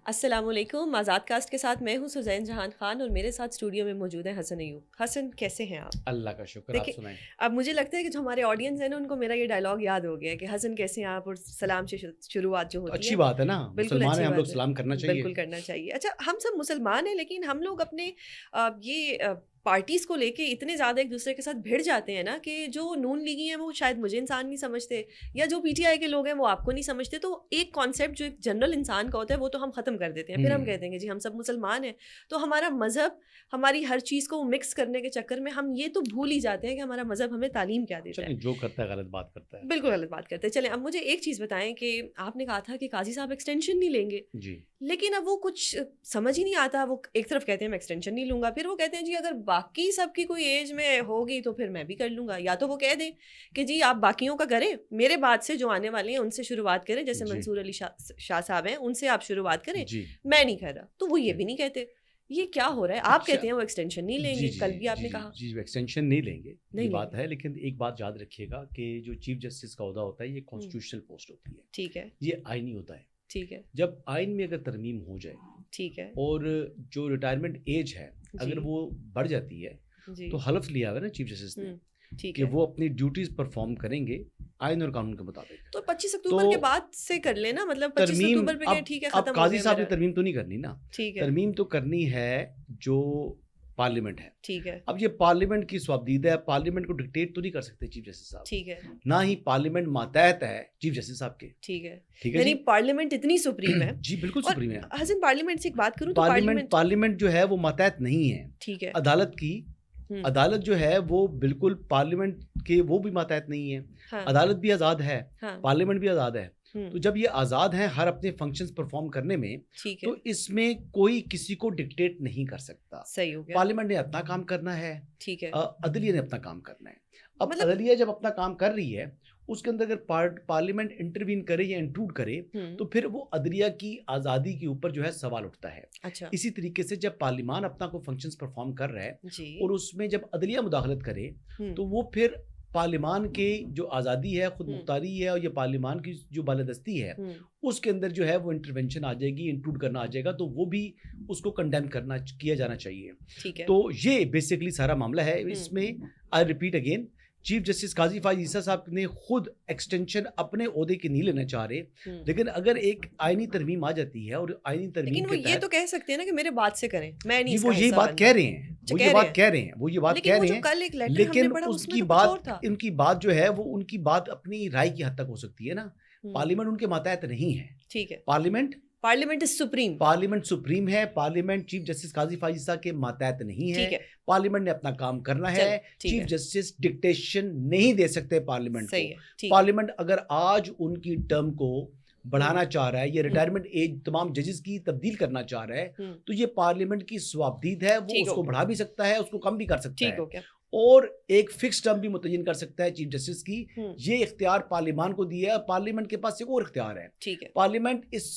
السلام علیکم. آزاد کاسٹ کے ساتھ میں ہوں سزین جہان خان اور میرے ساتھ اسٹوڈیو میں موجود ہیں حسن ایوب. حسن کیسے ہیں آپ؟ اللہ کا شکر. آپ سنائیں. اب مجھے لگتا ہے کہ جو ہمارے آڈینس ہیں نا ان کو میرا یہ ڈائلاگ یاد ہو گیا کہ حسن کیسے ہیں آپ، اور سلام سے شروعات جو ہوتی ہے اچھی بات ہے نا، مسلمان ہیں ہم لوگ، سلام کرنا چاہیے. بالکل کرنا چاہیے. اچھا ہم سب مسلمان ہیں لیکن ہم لوگ اپنے یہ پارٹیز کو لے کے اتنے زیادہ ایک دوسرے کے ساتھ بھیڑ جاتے ہیں نا کہ جو نون لیگی ہیں وہ شاید مجھے انسان نہیں سمجھتے، یا جو پی ٹی آئی کے لوگ ہیں وہ آپ کو نہیں سمجھتے. تو ایک کانسیپٹ جو ایک جنرل انسان کا ہوتا ہے وہ تو ہم ختم کر دیتے ہیں. پھر ہم کہتے ہیں کہ جی ہم سب مسلمان ہیں، تو ہمارا مذہب ہماری ہر چیز کو مکس کرنے کے چکر میں ہم یہ تو بھول ہی جاتے ہیں کہ ہمارا مذہب ہمیں تعلیم کیا دیتا ہے. جو کرتا ہے غلط بات کرتا ہے. بالکل غلط بات کرتے ہیں. چلیں اب مجھے ایک چیز بتائیں کہ آپ نے کہا تھا کہ قاضی صاحب ایکسٹینشن نہیں لیں گے جی، لیکن اب وہ کچھ سمجھ ہی نہیں آتا. وہ ایک طرف کہتے ہیں میں ایکسٹینشن نہیں لوں گا، پھر وہ کہتے ہیں جی اگر باقی سب کی کوئی ایج میں ہوگی تو پھر میں بھی کر لوں گا. یا تو وہ کہہ دیں کہ جی آپ باقیوں کا کریں، میرے بعد سے جو آنے والے ہیں ان سے شروعات کریں، جیسے منصور علی شاہ صاحب ہیں ان سے آپ شروعات کریں، میں نہیں کر رہا. تو وہ یہ بھی نہیں کہتے. یہ کیا ہو رہا ہے؟ آپ کہتے ہیں وہ ایکسٹینشن نہیں لیں گے، کل بھی آپ نے کہا جی ایکسٹینشن نہیں لیں گے، یہ بات ہے. لیکن ایک بات یاد رکھیے گا کہ جو چیف جسٹس کا عہدہ ہوتا ہے یہ کانسٹیٹیوشنل پوسٹ ہوتی ہے. ٹھیک ہے. یہ آئینی ہوتا ہے. ٹھیک ہے. جب آئین میں اگر ترمیم ہو جائے، ٹھیک ہے، اور جو ریٹائرمنٹ ایج ہے اگر وہ بڑھ جاتی ہے تو حلف لیا ہوا نا چیف جسٹس نے کہ وہ اپنی ڈیوٹیز پرفارم کریں گے آئین اور قانون کے مطابق. تو 25 اکتوبر کے بعد سے کر لینا، مطلب 25 اکتوبر پہ کہ ٹھیک ہے ختم ہو گیا. قاضی صاحب نے ترمیم تو نہیں کرنی نا، ترمیم تو کرنی ہے جو پارلیمنٹ ہے. ٹھیک ہے. اب یہ پارلیمنٹ کی سوابدید ہے، پارلیمنٹ کو ڈکٹیٹ تو نہیں کر سکتے چیف جسٹس صاحب. ٹھیک ہے. نہ ہی پارلیمنٹ ماتحت ہے چیف جسٹس صاحب کے. ٹھیک ہے. یعنی پارلیمنٹ اتنی سپریم ہے. جی بالکل سپریم ہے. حسن پارلیمنٹ سے ایک بات کروں تو پارلیمنٹ جو ہے وہ ماتحت نہیں ہے. ٹھیک ہے. عدالت جو ہے وہ بالکل پارلیمنٹ کے وہ بھی ماتحت نہیں ہے. عدالت بھی آزاد ہے، پارلیمنٹ بھی آزاد ہے. تو جب یہ آزاد ہیں ہر اپنے فنکشنز پرفارم کرنے میں، تو اس میں کوئی کسی کو ڈکٹیٹ نہیں کر سکتا. صحیح ہو گیا. پارلیمنٹ نے اپنا کام کرنا ہے، ٹھیک ہے، عدلیہ نے اپنا کام کرنا ہے. اب عدلیہ جب اپنا کام کر رہی ہے اس کے اندر اگر پارلیمنٹ انٹروین کرے یا انٹروڈ کرے تو پھر وہ عدلیہ کی آزادی کے اوپر جو ہے سوال اٹھتا ہے. اسی طریقے سے جب پارلیمان اپنا کوئی فنکشنز پرفارم کر رہا ہے اور اس میں جب عدلیہ مداخلت کرے تو وہ پھر پارلیمان کے جو آزادی ہے، خود مختاری ہے، اور یہ پارلیمان کی جو بالادستی ہے اس کے اندر جو ہے وہ انٹرونشن آ جائے گی، انکلوڈ کرنا آ جائے گا، تو وہ بھی اس کو کنڈیم کیا جانا چاہیے. تو یہ بیسیکلی سارا معاملہ ہے. اس میں I repeat again, chief justice قاضی فائز عیسیٰ صاحب نے خود ایکسٹینشن اپنے عہدے کے نہیں لینا چاہ رہے، لیکن اگر ایک آئینی ترمیم آ جاتی ہے اور آئینی ترمیم لیکن وہ یہ تو کہہ سکتے ہیں نا کہ میرے بات سے کریں، میں نہیں. وہ یہی بات کہہ رہے ہیں، وہ یہ بات کہہ رہے ہیں، لیکن ان کی بات جو ہے وہ ان کی بات اپنی رائے کی حد تک ہو سکتی ہے نا. پارلیمنٹ ان کے ماتحت نہیں ہے. ٹھیک ہے. پارلیمنٹ سپریم، پارلیمنٹ سپریم ہے. پارلیمنٹ چیف جسٹس قاضی فائز عیسیٰ کے ماتحت نہیں ہے. پارلیمنٹ نے اپنا کام کرنا ہے. چیف جسٹس ڈکٹیشن نہیں دے سکتے پارلیمنٹ کو. پارلیمنٹ اگر آج ان کی ٹرم کو بڑھانا چاہ رہا ہے، یہ ریٹائرمنٹ ایج تمام ججز کی تبدیل کرنا چاہ رہا ہے، تو یہ پارلیمنٹ کی سوابدید ہے. وہ اس کو بڑھا بھی سکتا ہے، اس کو کم بھی کر سکتا ہے، اور ایک فکس ٹرم بھی متعین کر سکتا ہے چیف جسٹس کی. یہ اختیار پارلیمان کو دیا ہے. پارلیمنٹ کے پاس ایک اور اختیار ہے. پارلیمنٹ اس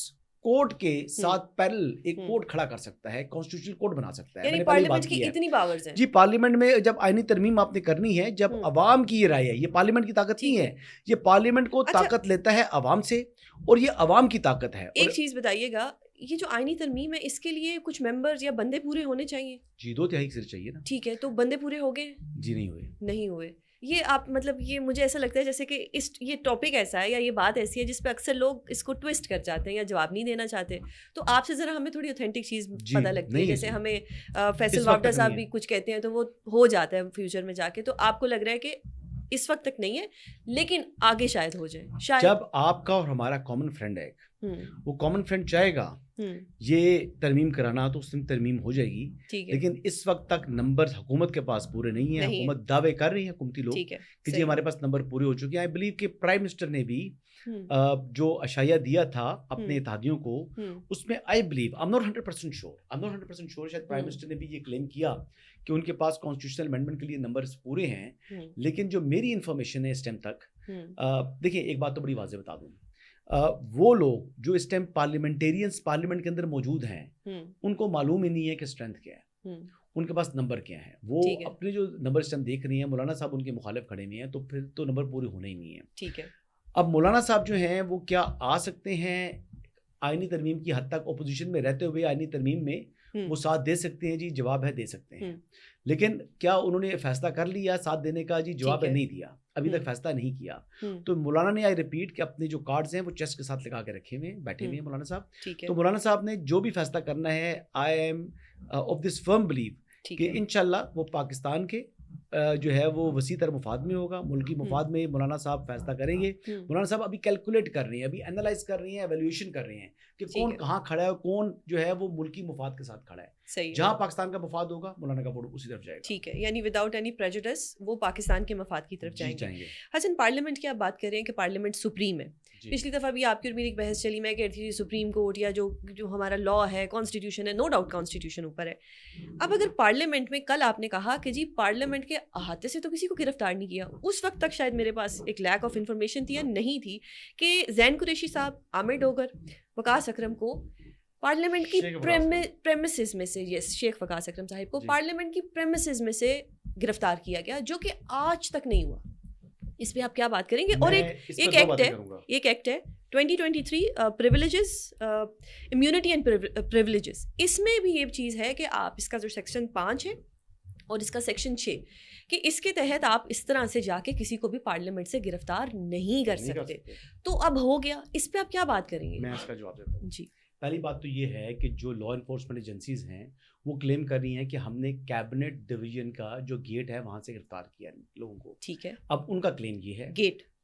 کورٹ کے ساتھ پیرل ایک کورٹ کھڑا کر سکتا ہے، کانسٹیٹیوشنل کورٹ بنا سکتا ہے. یعنی پارلیمنٹ کی اتنی پاورز ہیں. جی پارلیمنٹ میں جب آئینی ترمیم آپ نے کرنی ہے، جب عوام کی یہ رائے ہے، یہ پارلیمنٹ کی طاقت نہیں ہے، یہ پارلیمنٹ کو طاقت لیتا ہے عوام سے، اور یہ عوام کی طاقت ہے. ایک چیز بتائیے گا، یہ جو آئینی ترمیم ہے اس کے لیے کچھ ممبرز یا بندے پورے ہونے چاہیے؟ جی 2/3 سے چاہیے نا. ٹھیک ہے. تو بندے پورے ہو گئے؟ جی نہیں ہوئے. یہ آپ مطلب یہ مجھے ایسا لگتا ہے جیسے کہ یہ ٹاپک ایسا ہے یا یہ بات ایسی ہے جس پہ اکثر لوگ اس کو ٹویسٹ کر جاتے ہیں یا جواب نہیں دینا چاہتے. تو آپ سے ذرا ہمیں تھوڑی اوتھینٹک چیز پتہ لگتی ہے. جیسے ہمیں فیصل وابڈا صاحب بھی کچھ کہتے ہیں تو وہ ہو جاتا ہے فیوچر میں جا کے. تو آپ کو لگ رہا ہے کہ اس وقت تک نہیں ہے لیکن آگے شاید ہو جائے. شاید جب آپ کا اور ہمارا کامن فرینڈ ہے، وہ کامن فرینڈ چاہے گا یہ ترمیم کرانا تو اس میں ترمیم ہو جائے گی. لیکن اس وقت تک نمبر حکومت کے پاس پورے نہیں ہیں. حکومت دعوے کر رہی ہے حکومتی لوگ کہ جی ہمارے پاس نمبر پورے ہو چکے ہیں. آئی بلیو کہ پرائم منسٹر نے بھی جو اشائیہ دیا تھا اپنے اتحادیوں کو، اس میں I believe I'm not 100% sure شاید پرائم منسٹر نے بھی یہ کلیم کیا کہ ان کے پاس کانسٹیٹیوشنل امینڈمنٹ کے لیے نمبرز پورے ہیں. لیکن جو میری انفارمیشن ہے اس ٹائم تک، دیکھیں ایک بات تو بڑی واضح بتا دوں، وہ لوگ جو اس ٹائم پارلیمنٹیرینز پارلیمنٹ کے اندر موجود ہیں ان کو معلوم ہی نہیں ہے کہ اسٹرینتھ کیا ہے، ان کے پاس نمبر کیا ہے. وہ اپنے جو نمبر اس ٹائم دیکھ رہی ہیں، مولانا صاحب ان کے مخالف کھڑے ہوئے ہیں، تو پھر تو نمبر پورے ہونے ہی نہیں ہے. ٹھیک ہے. اب مولانا صاحب جو ہیں وہ کیا آ سکتے ہیں آئینی ترمیم کی حد تک اپوزیشن میں رہتے ہوئے آئینی ترمیم میں وہ ساتھ دے سکتے ہیں جی، جواب ہے دے سکتے ہیں، لیکن کیا انہوں نے فیصلہ کر لیا ساتھ دینے کا؟ جی جواب ہے نہیں دیا، ابھی تک فیصلہ نہیں کیا. تو مولانا نے آئی ریپیٹ کہ اپنے جو کارڈز ہیں وہ چیسٹ کے ساتھ لگا کے رکھے ہوئے ہیں، بیٹھے ہوئے ہیں مولانا صاحب. تو مولانا صاحب نے جو بھی فیصلہ کرنا ہے، I am of this firm blue کہ انشاءاللہ وہ پاکستان کے جو ہے وہ وسیع تر مفاد میں ہوگا، ملکی مفاد میں مولانا صاحب فیصلہ کریں گے. مولانا صاحب ابھی کیلکولیٹ کر رہے ہیں، ابھی انالائز کر رہے ہیں، ایویلیوشن کر رہے ہیں کہ کون کہاں کھڑا ہے، کون جو ہے وہ ملکی مفاد کے ساتھ کھڑا ہے. جہاں پاکستان کا مفاد ہوگا مولانا کا ووٹ اسی طرف جائے گا. ٹھیک ہے، یعنی وداؤٹ اینی پریجوڈس وہ پاکستان کے مفاد کی طرف جائیں گے. حسن، پارلیمنٹ کی آپ بات کر رہے ہیں کہ پارلیمنٹ سپریم ہے. پچھلی دفعہ بھی آپ کی اور میری ایک بحث چلی، میں کہتی تھی سپریم کورٹ یا جو ہمارا لا ہے، کانسٹیٹیوشن ہے، نو ڈاؤٹ کانسٹیٹیوشن اوپر ہے. اب اگر پارلیمنٹ میں، کل آپ نے کہا کہ جی پارلیمنٹ کے احاطے سے تو کسی کو گرفتار نہیں کیا، اس وقت تک شاید میرے پاس ایک لیک آف انفارمیشن تھی یا نہیں تھی کہ زین قریشی صاحب، عامر ڈوگر، وقاص اکرم کو پارلیمنٹ کی پریمیسز میں سے، یس شیخ وقاص اکرم صاحب کو پارلیمنٹ کی پریمیسز میں سے گرفتار کیا گیا، جو کہ آج تک نہیں ہوا. اس پہ آپ کیا بات کریں گے؟ اور ایک ایکٹ ہے 2023 پریویلیجز، امیونٹی اینڈ پریویلیجز. اس میں بھی یہ چیز ہے کہ آپ اس کا جو سیکشن 5 ہے اور اس کا سیکشن 6 کہ اس کے تحت آپ اس طرح سے جا کے کسی کو بھی پارلیمنٹ سے گرفتار نہیں کر سکتے. تو اب ہو گیا، اس پہ آپ کیا بات کریں گے؟ میں اس کا جواب دیتا ہوں. جی، پہلی بات تو یہ ہے کہ جو لا انفورسمنٹ ایجنسیز ہیں وہ کلیم کر رہی ہیں کہ ہم نے کیبنٹ ڈویژن کا جو گیٹ ہے وہاں سے گرفتار کیا لوگوں کو. ٹھیک ہے، اب ان کا کلیم یہ ہے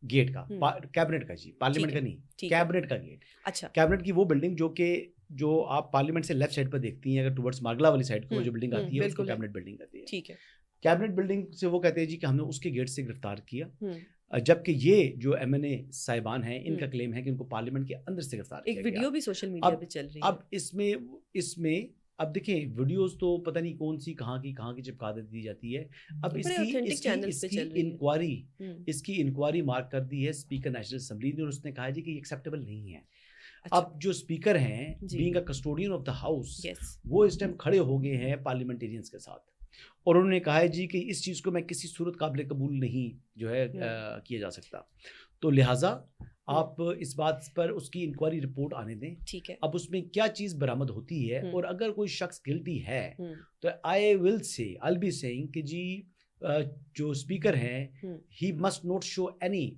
گیٹ کا، کیبنٹ کا، جی پارلیمنٹ کا نہیں، کیبنٹ کا گیٹ. اچھا، کیبنٹ کی وہ بلڈنگ جو آپ پارلیمنٹ سے لیفٹ سائڈ پر دیکھتی ہیں، اگر ٹورڈز مارگلا والی سائڈ کو جو بلڈنگ آتی ہے اس کو کیبنٹ بلڈنگ کہتے ہیں. ٹھیک ہے، کیبنٹ بلڈنگ سے وہ کہتے ہیں جی کہ ہم نے اس کے گیٹ سے گرفتار کیا، جبکہ یہ جو ایم این اے صاحبان ہیں ان کا کلیم ہے کہ ان کو پارلیمنٹ کے اندر سے گرفتار کیا گیا. ایک ویڈیو بھی سوشل میڈیا پہ چل رہی ہے. اب اس میں اب دیکھیں ویڈیوز تو پتہ نہیں کون سی کہاں کی چپکا دی جاتی ہے. اب اس کی انکوائری مارک کر دی ہے اسپیکر نیشنل اسمبلی نے، اور اس نے کہا جی کہ یہ ایکسیپٹیبل نہیں ہے. اب جو اسپیکر ہیں being a custodian of the house, وہ اس ٹائم کھڑے ہو گئے ہیں پارلیمنٹیرینز کے ساتھ، اور انہوں نے کہا ہے جی کہ اس چیز کو میں کسی صورت قابل قبول نہیں جو ہے کیا جا سکتا. تو لہٰذا آپ اس بات پر اس کی انکوائری رپورٹ آنے دیں. ٹھیک ہے، اب اس میں کیا چیز برآمد ہوتی ہے، اور اگر کوئی شخص گلٹی ہے تو آئی ول بی سیئنگ کہ جی جو اسپیکر ہیں he must not show any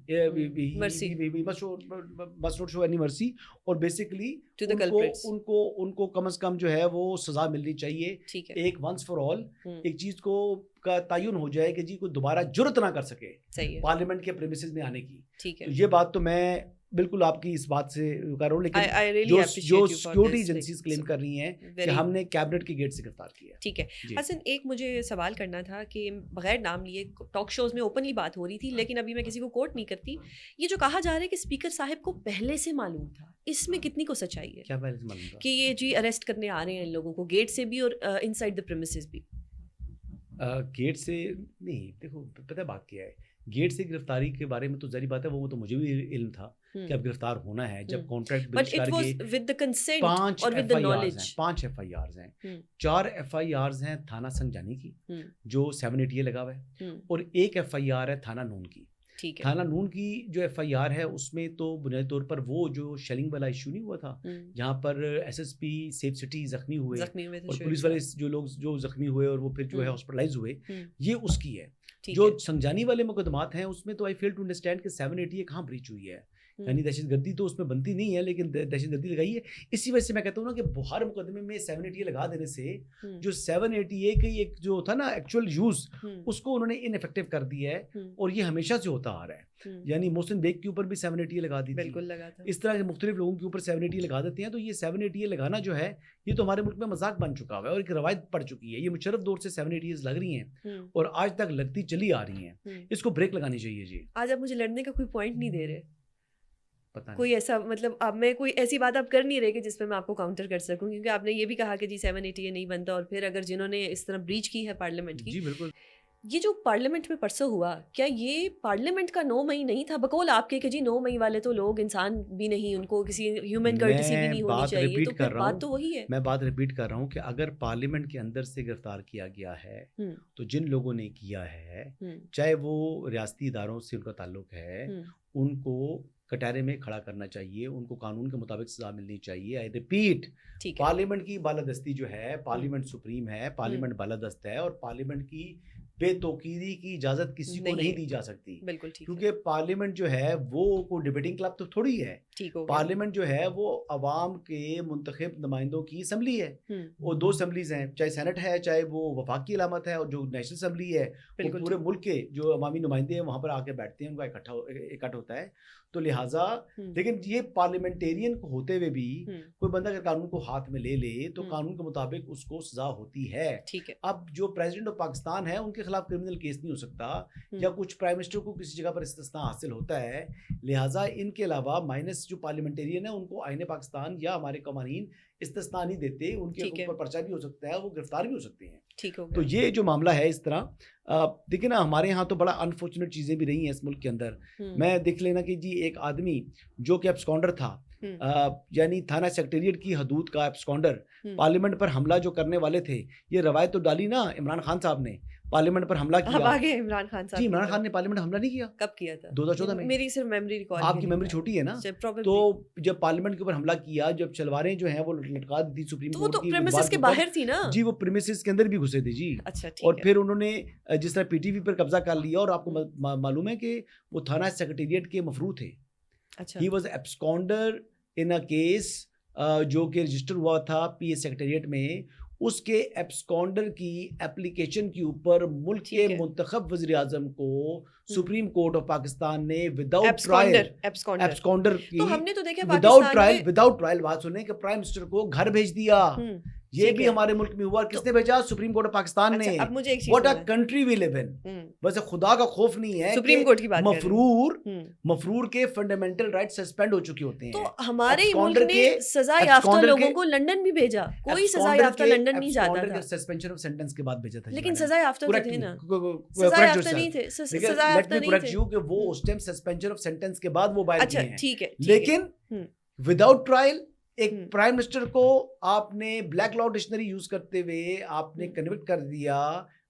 مرسی، اور بیسیکلی ان کو کم از کم جو ہے وہ سزا ملنی چاہیے. ایک ونس فار آل ایک چیز کو کا تعین ہو جائے کہ جی کوئی دوبارہ جرت نہ کر سکے پارلیمنٹ کے پریمیسز میں آنے کی. یہ بات تو میں بالکل آپ کی اس بات سے کر رہا ہوں، لیکن جو سیکیورٹی ایجنسیز کلیم کر رہی ہیں کہ ہم نے کیبنٹ کے گیٹ سے گرفتار کیا. ٹھیک ہے حسن، ایک مجھے سوال کرنا تھا کہ بغیر نام لیے ٹاک شوز میں اوپنلی بات ہو رہی تھی، لیکن ابھی میں کسی کو کوٹ نہیں کرتی. یہ جو کہا جا رہا ہے کہ اسپیکر صاحب کو پہلے سے معلوم تھا، اس میں کتنی کو سچائی ہے؟ کیا پہلے سے معلوم تھا کہ یہ جی اریسٹ کرنے آ رہے ہیں ان لوگوں کو گیٹ سے بھی اور ان سائڈ دا پریمیسز بھی؟ گیٹ سے نہیں، دیکھو پتہ بات کیا ہے، گیٹ سے گرفتاری کے بارے میں تو ظاہری بات ہے وہ تو مجھے بھی علم تھا کہ اب گرفتار ہونا ہے. جب کانٹریکٹ بلش کر کے 5 ایف آئی آرز ہیں، 4 ایف آئی آرز ہیں تھانہ سنجانی کی جو 780 لگا ہوا ہے، اور ایک ایف آئی آر ہے تھانہ نون کی. تھانہ نون کی جو ایف آئی آر ہے اس میں تو بنیادی طور پر وہ جو شیلنگ والا ایشو نہیں ہوا تھا جہاں پر S S P safe city زخمی ہوئے اور پولیس والے جو لوگ جو زخمی ہوئے اور وہ پھر جو ہے ہاسپٹلائز ہوئے، یہ اس کی ہے. جو سنجانی والے مقدمات ہیں اس میں تو آئی فیل ٹو انڈرسٹینڈ کہ 780 کہاں بریچ ہوئی ہے، یعنی دہشت گردی تو اس میں بنتی نہیں ہے لیکن دہشت گردی لگائی ہے. اسی وجہ سے میں کہتا ہوں نا کہ ہر مقدمے میں 780 لگا دینے سے جو 780 کا ایک جو تھا نا ایکچوئل یوز، اس کو انہوں نے ان افیکٹو کر دیا ہے، اور یہ ہمیشہ سے ہوتا آ رہا ہے. یعنی محسن بیگ کے اوپر بھی 780 لگا دی، بالکل لگا تھا. اس طرح کے مختلف لوگوں کے اوپر 780 لگا دیتے ہیں. تو یہ 780 لگانا جو ہے یہ تو ہمارے ملک میں مذاق بن چکا ہوا ہے اور ایک روایت پڑ چکی ہے. یہ مشرف دور سے 780 لگ رہی ہیں اور آج تک لگتی چلی آ رہی ہیں. اس کو بریک لگانی چاہیے. جی آج آپ مجھے لڑنے کا کوئی پوائنٹ نہیں دے رہے، کوئی ایسا مطلب اب میں کوئی ایسی بات آپ کر نہیں رہے کہ جس پہ میں آپ کو کاؤنٹر کر سکوں، کیونکہ آپ نے یہ بھی کہا کہ جی 780 نہیں بنتا، اور پھر اگر جنہوں نے اس طرح بریچ کی ہے پارلیمنٹ کی. جی بالکل. یہ جو پارلیمنٹ میں پرسوں ہوا، کیا یہ پارلیمنٹ کا 9 مئی نہیں تھا بقول آپ کے کہ جی 9 مئی والے تو لوگ انسان بھی نہیں، ان کو کسی ہیومن کرٹسی بھی نہیں ہونی چاہیے؟ تو پھر بات تو وہی ہے. میں بات ریپیٹ کر رہا ہوں کہ اگر پارلیمنٹ کے اندر سے گرفتار کیا گیا ہے تو جن لوگوں نے کیا ہے، چاہے وہ ریاستی اداروں سے ان کا تعلق ہے، ان کو کٹہرے میں کھڑا کرنا چاہیے, ان کو قانون کے مطابق سزا ملنی چاہیے. آئی ریپیٹ, پارلیمنٹ کی بالادستی جو ہے, پارلیمنٹ سپریم ہے, پارلیمنٹ بالادست ہے, اور پارلیمنٹ کی بے توقیری کی اجازت کسی کو نہیں دی جا سکتی, کیونکہ پارلیمنٹ جو ہے وہ کوئی ڈیبیٹنگ کلب تو تھوڑی ہے. پارلیمنٹ جو ہے وہ عوام کے منتخب نمائندوں کی اسمبلی ہے. وہ دو اسمبلیز ہیں, چاہے سینٹ ہے, چاہے وہ وفاقی علامت ہے, اور جو نیشنل اسمبلی ہے وہ پورے ملک کے جو عوامی نمائندے ہیں وہاں پر آ کے بیٹھتے ہیں, ان کا اکٹھا ہوتا ہے. تو لہٰذا لیکن یہ پارلیمنٹیرین کو ہوتے ہوئے بھی کوئی بندہ اگر قانون کو ہاتھ میں لے لے تو قانون کے مطابق اس کو سزا ہوتی ہے. اب جو پریزیڈنٹ آف پاکستان ہے ان کے خلاف کرمنل کیس نہیں ہو سکتا, یا کچھ پرائم منسٹر کو کسی جگہ پر استثناء حاصل ہوتا ہے. لہٰذا ان کے علاوہ مائنس جو پارلیمنٹیرین ہیں ان کو آئین پاکستان یا ہمارے قوانین استثناء نہیں دیتے, ان کے اوپر پرچہ بھی ہو سکتا ہے, وہ گرفتار بھی ہو سکتے ہیں. تو یہ جو معاملہ ہے اس طرح دیکھیں نا, ہمارے یہاں تو بڑا انفارچونیٹ چیزیں بھی رہی ہیں اس ملک کے اندر. میں دیکھ لینا کہ جی ایک آدمی جو کہ ایبسکونڈر تھا, یعنی تھانہ سیکریٹریٹ کی حدود کا ایبسکونڈر, پارلیمنٹ پر حملہ جو کرنے والے تھے, یہ روایت تو ڈالی نا عمران خان صاحب نے, پارلیمنٹ پر حملہ کیا. عمران خان صاحب, جی عمران خان نے پارلیمنٹ حملہ نہیں کیا. کب کیا تھا؟ 2014 میں. میری صرف میموری ریکارڈ, آپ کی میموری چھوٹی ہے نا. تو جب پارلیمنٹ کے اوپر حملہ کیا, جب شلواریں جو ہیں وہ لٹکا دی تھی سپریم کورٹ کی, تو پریمیسز کے باہر تھی نا. جی وہ پریمیسز کے اندر بھی گھسے تھے جی. اچھا ٹھیک ہے. اور پھر انہوں نے جس طرح پی ٹی وی پر قبضہ کر لیا, اور آپ کو معلوم ہے کہ وہ تھانہ سیکریٹریٹ کے مفروع تھے. اچھا. He was ایبسکونڈر in a case جو کہ رجسٹر ہوا تھا پی اے سیکریٹریٹ میں. اس کے ایبسکونڈر کی اپلیکیشن کے اوپر ملک کے منتخب وزیر اعظم کو سپریم کورٹ آف پاکستان نے وداؤٹ ٹرائل بات سنیں کہ پرائم منسٹر کو گھر بھیج دیا. یہ بھی ہمارے ملک میں ہوا. کس نے بھیجا؟ سپریم کورٹ آف پاکستان نے. What a country we live ان. ویسے خدا کا خوف نہیں ہے سپریم کورٹ کی بات, مفرور کے فنڈامنٹل رائٹ سسپینڈ ہو چکے ہوتے ہیں. تو ہمارے ملک نے سزا یافتہ لوگوں کو لندن بھی بھیجا. کوئی سزا یافتہ لندن نہیں جاتا تھا. سسپینشن آف سینٹنس کے بعد بھیجا تھا, لیکن سزا یافتہ تھے نا. سزا یافتہ نہیں تھے, سزا یافتہ نہیں تھے. کہ وہ اس ٹائم سسپینشن آف سینٹنس کے بعد وہ باہر اچھا ٹھیک ہے. لیکن وداؤٹ ٹرائل ایک پرائم منسٹر کو آپ نے بلیک لاء ڈکشنری یوز کرتے ہوئے آپ نے کنوکٹ کر دیا,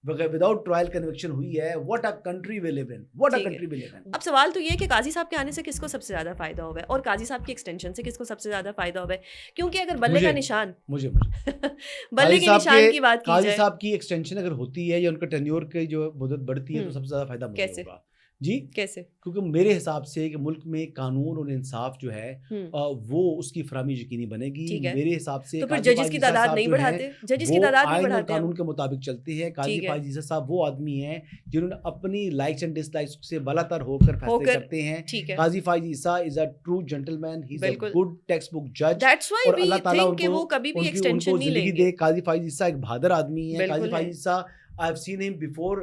وداؤٹ ٹرائل کنوکشن ہوئی ہے. What a country we live in, what a country we live in. اب سوال تو یہ ہے کہ قاضی صاحب کے آنے سے کس کو سب سے زیادہ فائدہ ہوا ہے, اور قاضی صاحب کی ایکسٹینشن سے کس کو سب سے زیادہ فائدہ ہوا ہے؟ کیونکہ اگر بلے کا نشان, بلے کے نشان کی بات کی جائے, قاضی صاحب کی ایکسٹینشن اگر ہوتی ہے یا ان کا ٹینیور کی جو مدت بڑھتی ہے تو سب سے زیادہ فائدہ مجھے ہوگا. جی کیسے؟ کیونکہ میرے حساب سے کہ ملک میں قانون اور انصاف جو ہے وہ اس کی فراہمی یقینی بنے گی. میرے حساب سے تو پھر ججز کی تعداد نہیں بڑھاتے, ججز کی تعداد نہیں بڑھاتے, قانون کے مطابق چلتے ہیں. قاضی فائز عیسیٰ صاحب وہ آدمی ہیں جنہوں نے اپنی لائکس اینڈ ڈس لائکس سے بالاتر ہو کر فیصلے کرتے ہیں. Qazi Faez Isa is a true gentleman, he is a good textbook جج, اور اللہ تعالیٰ ان کو زندگی دے. قاضی فائز عیسیٰ ایک بہادر آدمی ہے. قاضی فائز عیسیٰ I have seen him before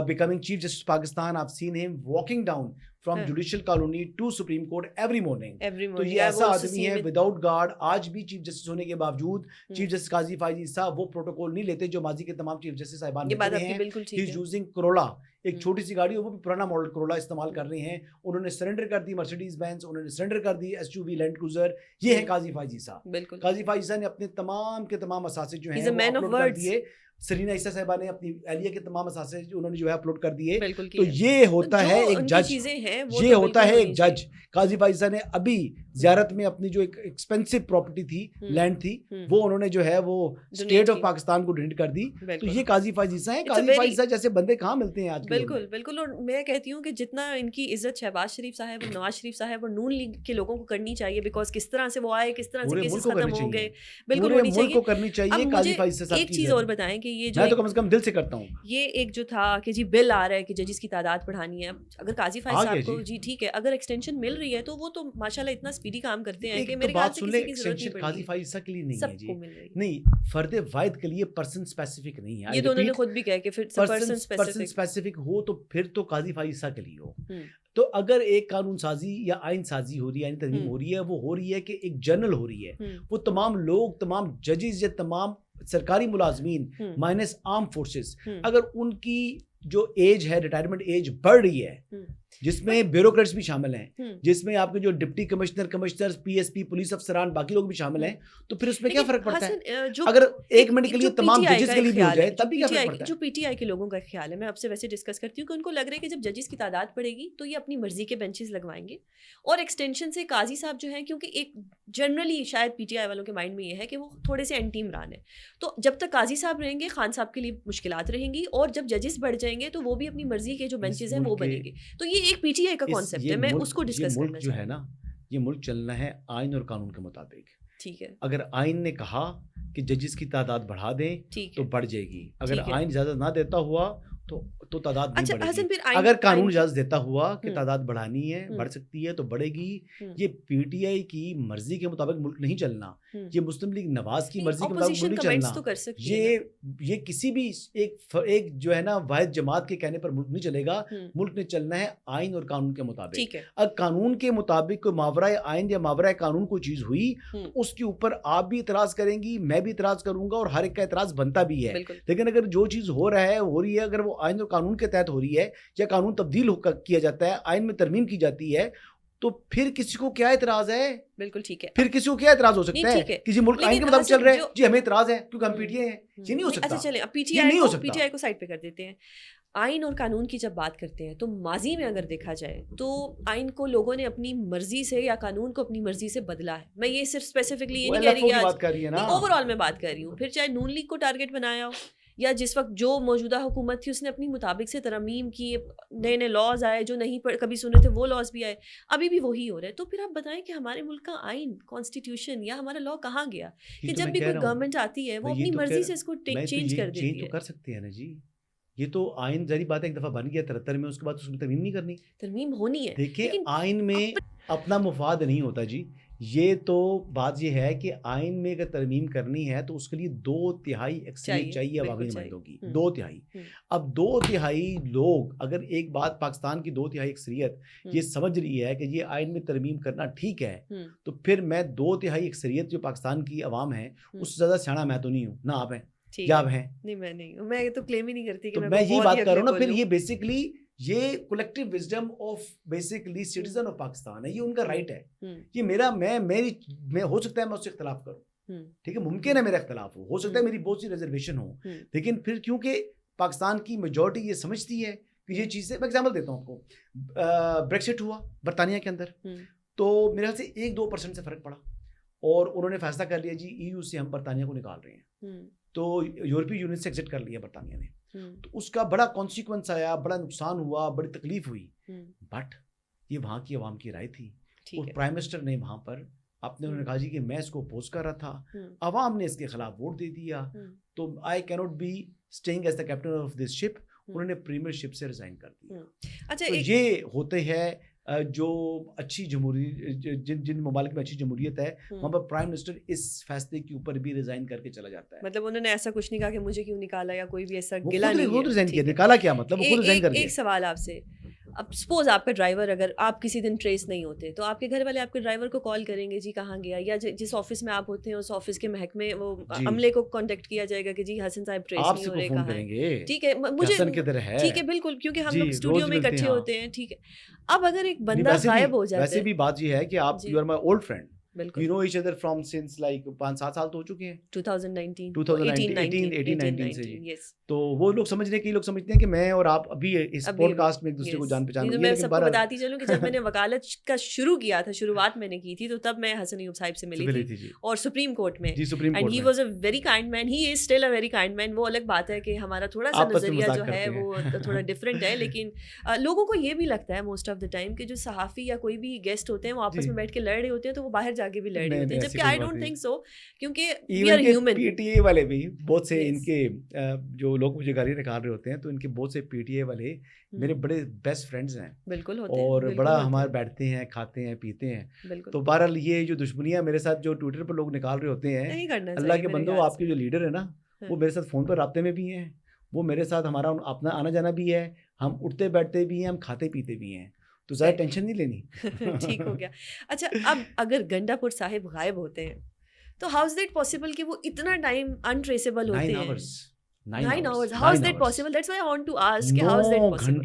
becoming Chief Justice of Pakistan. I've seen him walking down from judicial colony to Supreme Court every morning. تو یہ ایسا آدمی ہے وداؤٹ گارڈ. آج بھی چیف جسٹس ہونے کے باوجود چیف جسٹس قاضی فائز عیسیٰ وہ پروٹوکول نہیں لیتے جو ماضی کے تمام چیف جسٹس صاحبان لیتے ہیں. ہی از یوزنگ کرولا, ایک چھوٹی سی گاڑی, وہ بھی پرانا ماڈل کرولا استعمال کر رہے ہیں. انہوں نے سرنڈر کر دی مرسیڈیز بینز, انہوں نے سرنڈر کر دی S U V land cruiser. یہ ہے قاضی فائز عیسیٰ. قاضی فائز عیسیٰ نے اپنے تمام کے تمام اثاثے جو ہیں وہ اپلوڈ کر دیے. سرینا عیسیٰ صاحبہ نے اپنی اہلیہ کے تمام اثاثے انہوں نے جو ہے اپلوڈ کر دیے. تو یہ ہوتا ہے ایک جج, یہ ہوتا ہے ایک جج. قاضی فائز عیسیٰ نے ابھی زیارت میں اپنی جو ایک ایکسپینسو پراپرٹی تھی, لینڈ تھی, وہ انہوں نے جو ہے وہ اسٹیٹ آف پاکستان کو ڈونیٹ کر دی. تو یہ قاضی فائز عیسیٰ ہیں. قاضی فائز عیسیٰ جیسے بندے کہاں ملتے ہیں آج. بالکل بالکل. اور میں کہتی ہوں کہ جتنا ان کی عزت شہباز شریف صاحب اور نواز شریف صاحب اور نون لیگ کے لوگوں کو کرنی چاہیے, بیکاز کس طرح سے وہ آئے, کس طرح سے کیسز ختم ہو گئے, بالکل ہونی چاہیے. قاضی فائز عیسیٰ ایک چیز اور بتائیں کہ یہ جو میں تو کم از کم دل سے کرتا ہوں, یہ ایک جو تھا کہ جی بل آ رہا ہے کہ ججز کی تعداد بڑھانی ہے. اگر قاضی فائز صاحب کو جی ٹھیک ہے اگر ایکسٹینشن مل رہی ہے تو وہ تو ماشاءاللہ اتنا اسپیڈی کام کرتے ہیں کہ میرے خیال سے کسی کی ضرورت نہیں پڑتی. قاضی فائز عیسیٰ کے لیے نہیں ہے جی, نہیں فرد واحد کے لیے پرسن اسپیسیفک نہیں ہے. یہ تو انہوں نے خود بھی کہا کہ پھر پرسن اسپیسیفک ہو تو پھر تو قاضی فائز عیسیٰ کے لیے ہو. تو اگر ایک قانون سازی یا آئین سازی ہو رہی ہے, آئین ترمیم ہو رہی ہے, وہ ہو رہی ہے کہ ایک جنرل ہو رہی ہے, وہ تمام لوگ, تمام ججز یا تمام سرکاری ملازمین مائنس آرم فورسز, اگر ان کی جو ایج ہے ریٹائرمنٹ ایج بڑھ رہی ہے, جس میں بیوروکریٹس بھی شامل ہیں, جس میں آپ کے جو deputy commissioner P S P police افسران باقی لوگ بھی شامل ہیں, تو پھر اس میں کیا فرق پڑتا ہے؟ اگر ایک منٹ کے لیے تمام ججز کے لیے بھی ہو جائے تب بھی کیا فرق پڑتا ہے؟ جو پی ٹی آئی کے لوگوں کا خیال ہے, میں آپ سے ویسے ڈسکس کرتی ہوں کہ ان کو لگ رہا ہے کہ جب ججز کی تعداد بڑھے گی تو یہ اپنی مرضی کے بینچز لگوائیں گے, اور ایکسٹینشن سے قاضی صاحب جو ہیں, کیونکہ ایک جنرلی شاید پی ٹی آئی والوں کے مائنڈ میں یہ ہے کہ وہ تھوڑے سے اینٹی عمران ہیں, تو جب تک قاضی صاحب رہیں گے خان صاحب کے لیے مشکلات رہیں گی, اور جب ججز بڑھ جائیں گے تو وہ بھی اپنی مرضی کے جو بینچز ہیں وہ بنیں گے. تو یہ ایک پی ٹی آئی کا کانسیپٹ ہے, میں اس کو ڈسکس کرنا جو ہے نا, یہ ملک چلنا ہے آئین اور قانون کے مطابق. ٹھیک ہے, اگر آئین نے کہا کہ ججز کی تعداد بڑھا دیں تو بڑھ جائے گی, اگر آئین اجازت نہ دیتا ہوا تو تعداد نہیں بڑھے گی. اگر قانون اجازت دیتا ہوا کہ تعداد بڑھانی ہے, بڑھ سکتی ہے تو بڑھے گی. یہ پی ٹی آئی کی مرضی کے مطابق ملک نہیں چلنا, یہ مسلم لیگ نواز کی مرضی کے مطابق ملک نہیں چلنا. یہ کسی بھی ایک جو ہے نا واحد جماعت کے کہنے پر ملک نہیں چلے گا. ملک نے چلنا ہے آئین اور قانون کے مطابق. اگر قانون کے مطابق کوئی ماورائے آئین یا ماورائے قانون کوئی چیز ہوئی تو اس کے اوپر آپ بھی اعتراض کریں گی, میں بھی اعتراض کروں گا, اور ہر ایک کا اعتراض بنتا بھی ہے. لیکن اگر جو چیز ہو رہی ہے اگر وہ آئین اور قانون کے تحت ہو رہی ہے, یا قانون تبدیل کیا جاتا ہے, آئین میں ترمیم کی جاتی ہے, تو پھر کسی کو کیا اعتراض ہے؟ بالکل ٹھیک ہے, پھر کسی کو کیا اعتراض ہو سکتا ہے کہ جی ملک آئین کے مطابق چل رہا ہے, جی ہمیں اعتراض ہے کیونکہ ہم پی ٹی آئی ہیں. یہ نہیں ہو سکتا. اچھا چلیں اب پی ٹی آئی کو سائڈ پہ کر دیتے ہیں. آئین اور قانون کی جب بات کرتے ہیں تو ماضی میں اگر دیکھا جائے تو آئین کو لوگوں نے اپنی مرضی سے یا قانون کو اپنی مرضی سے بدلا ہے. میں یہ صرف اسپیسیفکلی یہ نہیں کہہ رہی کہ اوور آل میں بات کر رہی ہوں. پھر چاہے نون لیگ کو ٹارگیٹ بنایا ہو یا جس وقت جو موجودہ حکومت تھی اس نے اپنی مطابق سے ترمیم کی, نئے نئے لاز آئے جو نہیں کبھی سنے تھے وہ لاز بھی آئے, ابھی بھی وہی ہو رہا ہے. تو پھر آپ بتائیں کہ ہمارے ملک کا آئین, کانسٹیٹیوشن یا ہمارا لا کہاں گیا کہ جب بھی کوئی گورنمنٹ آتی ہے وہ اپنی مرضی سے اس کو چینج کر دیتی ہے. تو کر سکتے ہیں نا جی, یہ تو آئین ظاہری بات ہے ایک دفعہ بن گیا 73 میں, اس کے بعد اس میں ترمیم نہیں کرنی. ترمیم ہونی ہے. دیکھیں آئین میں اپنا مفاد نہیں ہوتا جی. یہ تو بات یہ ہے کہ آئین میں اگر ترمیم کرنی ہے تو اس کے لیے 2/3 اکثریت چاہیے عوامی نمائندوں کی. 2/3. اب 2/3 لوگ, اگر ایک بات پاکستان کی 2/3 اکثریت یہ سمجھ رہی ہے کہ یہ آئین میں ترمیم کرنا ٹھیک ہے, تو پھر میں 2/3 اکثریت جو پاکستان کی عوام ہے اس سے زیادہ سیاںڑا میں تو نہیں ہوں, نہ آپ ہیں یا آپ ہیں. نہیں میں نہیں ہوں, میں تو کلیم ہی نہیں کرتی کہ میں یہی بات کر رہا ہوں نا. پھر یہ بیسکلی یہ collective wisdom of basically citizen of Pakistan ہے, یہ ان کا رائٹ ہے. یہ میں ہو سکتا ہے میں اس سے اختلاف کروں, ٹھیک ہے, ممکن ہے میرا اختلاف ہو سکتا ہے میری بہت سی ریزرویشن ہو, لیکن پھر کیونکہ پاکستان کی میجورٹی یہ سمجھتی ہے کہ یہ چیزیں, میں ایگزامپل دیتا ہوں آپ کو. بریکسٹ ہوا برطانیہ کے اندر, تو میرے خیال سے 1-2% سے فرق پڑا, اور انہوں نے فیصلہ کر لیا جی ای یو سے ہم برطانیہ کو نکال رہے ہیں, تو یورپی یونین سے ایگزٹ کر لیا برطانیہ نے. تو اس کا بڑا کانسیکوینس آیا, بڑا نقصان ہوا, بڑی تکلیف ہوئی, بٹ یہ وہاں کی عوام کی رائے تھی. اور پرائم منسٹر نے وہاں پر انہوں نے کہا جی کہ میں اس کو اپوز کر رہا تھا, عوام نے اس کے خلاف ووٹ دے دیا, تو I can't be staying as the captain of this ship. انہوں نے پریمیئر شپ سے ریزائن کر دیا. اچھا, تو یہ ہوتے ہیں جو اچھی جن ممالک میں اچھی جمہوریت ہے وہاں پر پرائم منسٹر اس فیصلے کے اوپر بھی ریزائن کر کے چلا جاتا ہے. مطلب انہوں نے ایسا کچھ نہیں کہا کہ مجھے کیوں نکالا, یا کوئی بھی ایسا گلا نہیں. خود ریزائن کیا, نکالا کیا مطلب, وہ خود ریزائن کر دیا. ایک سوال آپ سے, اب سپوز آپ کا ڈرائیور, اگر آپ کسی دن ٹریس نہیں ہوتے تو آپ کے گھر والے آپ کے ڈرائیور کو کال کریں گے جی کہاں گیا, یا جس آفس میں آپ ہوتے ہیں اس آفس کے محکمے وہ عملے کو کانٹیکٹ کیا جائے گا کہ جی حسن صاحب ٹریس نہیں ہو رہے, کہاں ہیں. ٹھیک ہے, مجھے ٹھیک ہے بالکل, کیونکہ ہم لوگ اسٹوڈیو میں اکٹھے ہوتے ہیں. ٹھیک ہے, اب اگر ایک بندہ غائب ہو جاتا ہے, ویسے بھی بات یہ ہے کہ آپ you are my old friend, you know each other from since like 5-7 سال تو ہو چکے ہیں, 2018 سے جی. تو وہ لوگ سمجھ رہے ہیں, کئی لوگ سمجھتے ہیں کہ میں اور آپ ابھی اس پوڈ کاسٹ میں ایک دوسرے کو جان پہچان. میں سب کو بتاتی چلوں کہ جب میں نے وکالت کا شروع کیا تھا, شروعات میں نے کی تھی, تو تب میں حسن ایوب صاحب سے ملی تھی اور سپریم کورٹ میں, and he was a very kind man, he is still a very kind man. وہ الگ بات ہے کہ ہمارا تھوڑا سا نظریہ جو ہے وہ تھوڑا ڈفرینٹ ہے, لیکن لوگوں کو یہ بھی لگتا ہے موسٹ آف دا ٹائم کہ جو صحافی یا کوئی بھی گیسٹ ہوتے ہیں وہ آپس میں بیٹھ کے لڑ رہے ہوتے ہیں تو وہ باہر جا کے بھی لڑ رہے ہوتے ہیں, جبکہ آئی ڈونٹ تھنک سو, کیونکہ we are human. P T A والے بھی بہت سے ان کے جو لوگ مجھے گالی نکال رہے ہوتے ہیں, تو ان کے بہت سے پی ٹی اے والے میرے بڑے بیسٹ فرینڈس ہیں. بالکل, اور بڑا ہمارے بیٹھتے ہیں, کھاتے ہیں, پیتے ہیں. تو بہرحال یہ جو دشمنیاں میرے ساتھ جو ٹویٹر پر لوگ نکال رہے ہوتے ہیں, اللہ کے بندو, آپ کے جو لیڈر ہے نا وہ میرے ساتھ فون پر رابطے میں بھی ہیں, وہ میرے ساتھ ہمارا اپنا آنا جانا بھی ہے, ہم اٹھتے بیٹھتے بھی ہیں, ہم کھاتے پیتے بھی ہیں, تو زیادہ ٹینشن نہیں لینی. ٹھیک ہو گیا. اچھا, اب اگر گنڈا پور صاحب غائب ہوتے ہیں تو ہاؤ از دیٹ پاسبل کہ وہ اتنا ٹائم انٹریسیبل ہوتے ہیں؟ 9 hours. How is that possible? That's why I want to ask. How is that possible?